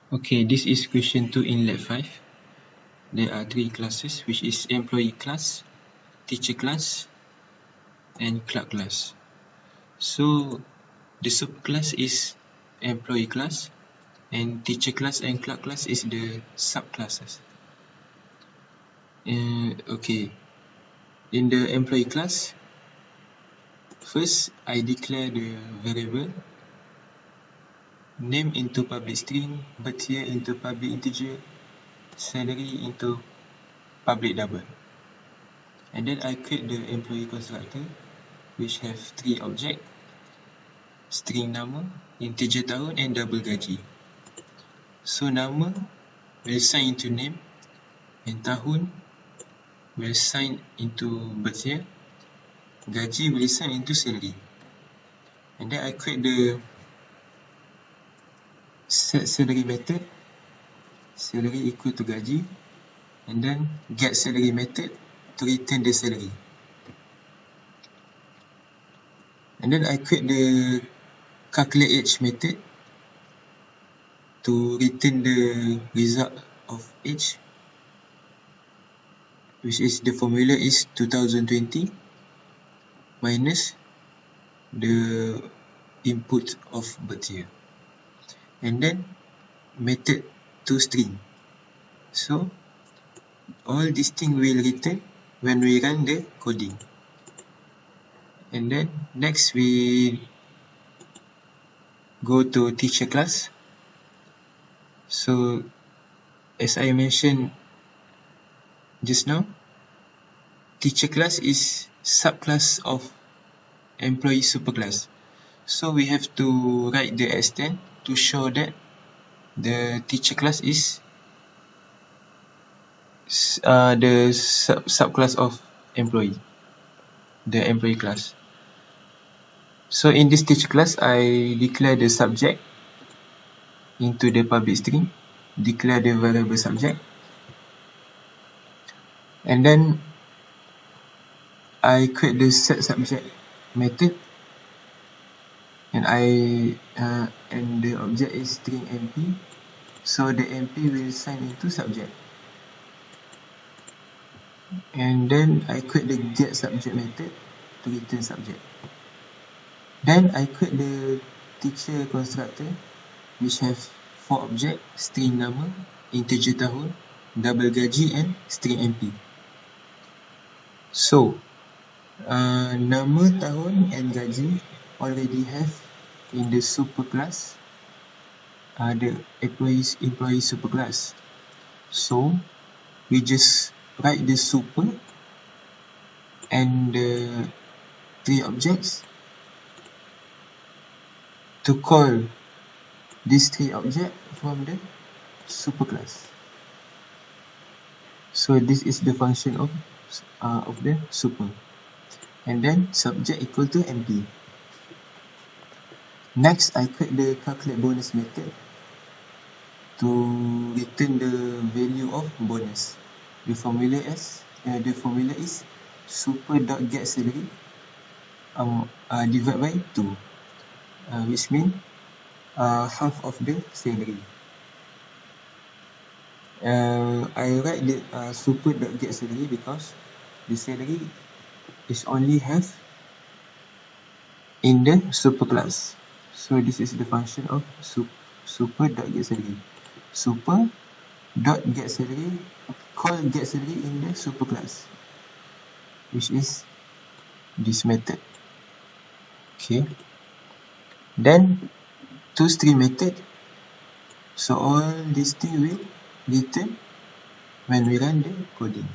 Okay, this is question 2 in LAB 5. There are 3 classes, which is employee class, teacher class, and clerk class. So the subclass is employee class, and teacher class and clerk class is the subclasses. Okay, in the employee class, first I declare the variable name into public string, birth year into public integer, salary into public double. And then I create the employee constructor, which have 3 objects: string nama, integer tahun, and double gaji. So nama will sign into name, and tahun will sign into birth year, gaji will sign into salary. And then I create the set salary method, salary equal to gaji, and then get salary method to return the salary. And then I create the calculate age method to return the result of age, which is the formula is 2020 minus the input of birth year. And then method to string. So all these things will return when we run the coding. And then next we go to teacher class. So as I mentioned just now, teacher class is subclass of employee superclass. So we have to write the extent to show that the teacher class is the subclass of employee, the employee class. So in this teacher class, I declare the subject into the public string, declare the variable subject, and then I create the set subject method, and and the object is string MP, so the MP will sign into subject. And then I create the get subject method to return subject. Then I create the teacher constructor, which have 4 objects: string nama, integer tahun, double gaji, and string MP. So nama, tahun, and gaji already have in the superclass, the employee superclass. So we just write the super and the 3 objects to call these 3 objects from the superclass. So this is the function of the super. And then subject equal to MP. Next, I create the calculate bonus method to return the value of bonus. The formula is super.getSalary divided by 2, which means half of the salary. I write the super.getSalary because the salary is only half in the superclass. So this is the function of super.getSalary. Super.getSalary call getSalary in the superclass, which is this method. Okay. Then toString method. So all these things will return when we run the coding.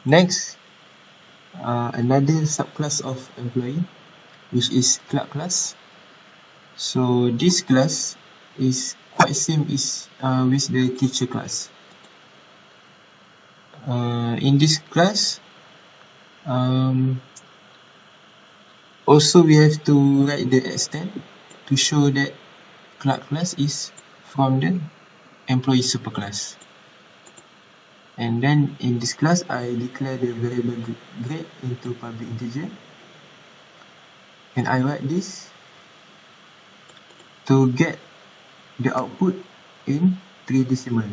Next, another subclass of employee, which is clerk class. So this class is quite same with the teacher class. In this class, also we have to write the extent to show that clerk class is from the employee superclass. And then in this class, I declare the variable grade into public integer, and I write this to get the output in three decimal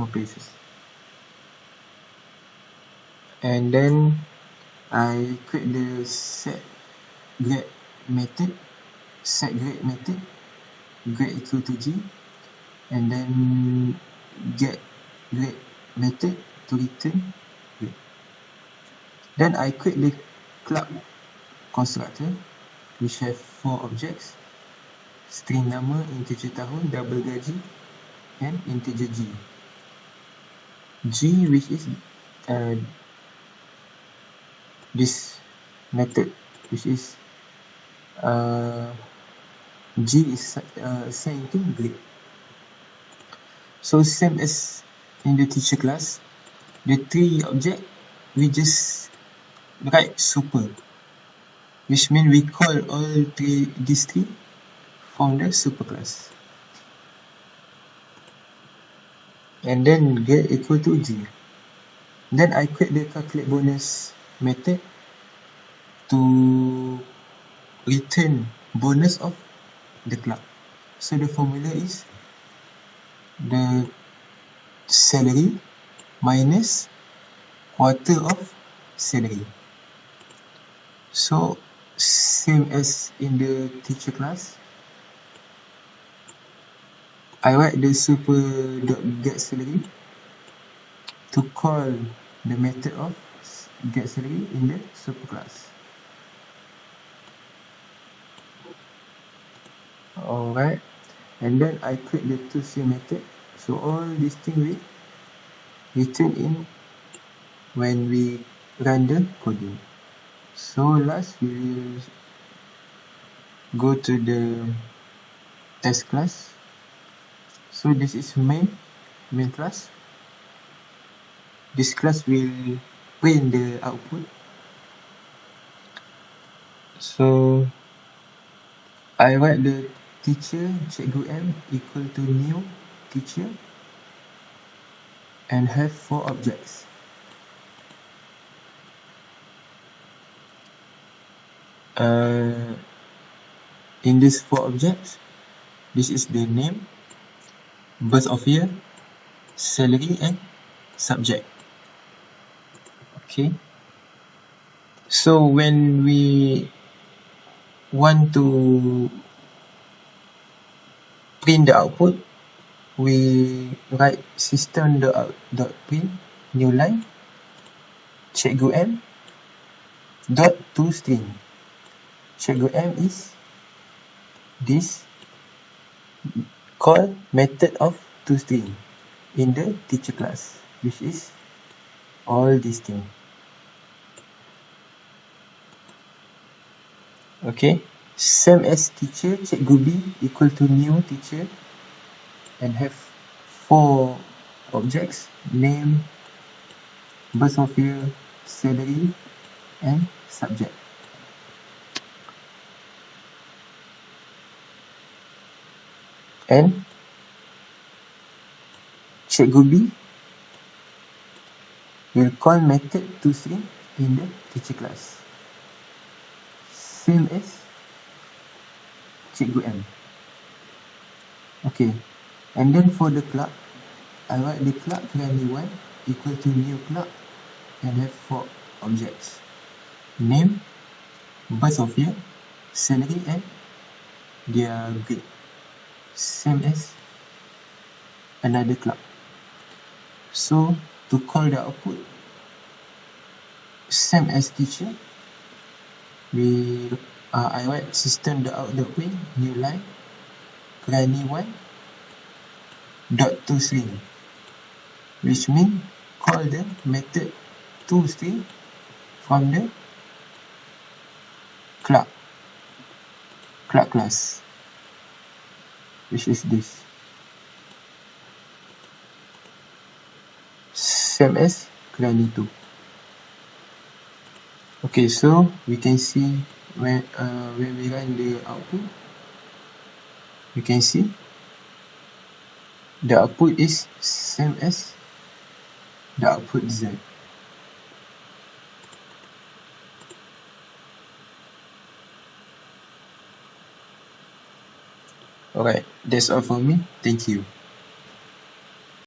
places. And then I create the set grade method, grade equal to G, and then get grade method to return grade. Then I create the club constructor which have 4 objects: string nama, integer tahun, double gaji, and integer G. G which is this method, which is G is assigned to grade. So same as in the teacher class, the 3 object we just write super, which means we call all these three from the super class. And then get equal to G. Then I create the calculate bonus method to return bonus of the club. So the formula is the salary minus quarter of salary. So same as in the teacher class, I write the super.get salary to call the method of get salary in the super class. Alright, and then I create the toString method. So all these things will return in when we run the coding. So last we will go to the test class. So this is main class. This class will print the output. So I write the teacher cikgu M equal to new teacher and have 4 objects. In these 4 objects, this is the name, birth of year, salary, and subject. Okay. So when we want to print the output, we write system.print new line cikgu M dot toString. Cikgu M is this call method of toString in the teacher class, which is all these things. Okay, same as teacher, cikgu B equal to new teacher and have 4 objects: name, birth of year, salary, and subject. And cikgu B will call method toString in the teacher class, same as cikgu M. Okay, and then for the club, I write the club value 1 equal to new club and have 4 objects: name, birth of year, salary, and their grade, same as another club. So to call the output, same as teacher, I write system.out.print new line granny1 dot toString, which means call the method toString from the club class, which is this, same as granny2. Okay, so we can see when we run the output, you can see the output is same as the output Z. Alright, that's all for me. Thank you.